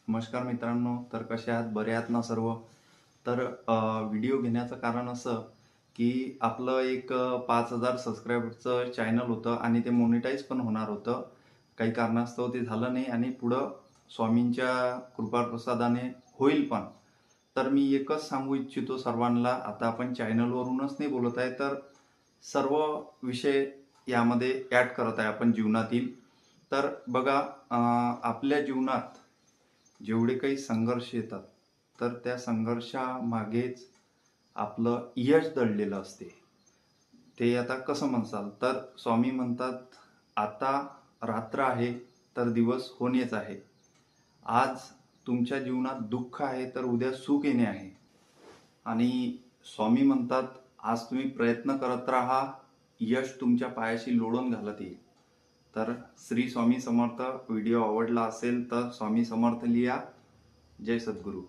नमस्कार मित्रांनो, तर कसे आहात? बरे आहात ना सर्व? तर व्हिडिओ घेण्याचं कारण असं, की आपलं एक 5,000 सबस्क्रायबरचं चॅनल होतं आणि ते मोनेटाईज पण होणार होतं. काही कारणास्तव ते झालं नाही आणि पुढं स्वामींच्या कृपाप्रसादाने होईल पण. तर मी एकच सांगू इच्छितो सर्वांना, आता आपण चॅनलवरूनच नाही बोलत आहे, तर सर्व विषय यामध्ये ॲड करत आहे आपण जीवनातील. तर बघा, आपल्या जीवनात जेवढे काही संघर्ष येतात, तर त्या संघर्षामागेच आपलं यश दडलेलं असते. ते आता कसं म्हणसाल, तर स्वामी म्हणतात, "आता रात्र आहे, तर दिवस होणेच आहे. आज तुमच्या जीवनात दुःख आहे, तर उद्या सुख येणे आहे." आणि स्वामी म्हणतात, "आज तुम्ही प्रयत्न करत राहा, यश तुमच्या पायाशी लोळून घालत येईल." तर श्री स्वामी समर्थ. व्हिडिओ आवडला असेल तर स्वामी समर्थ लिहा. जय सद्गुरू.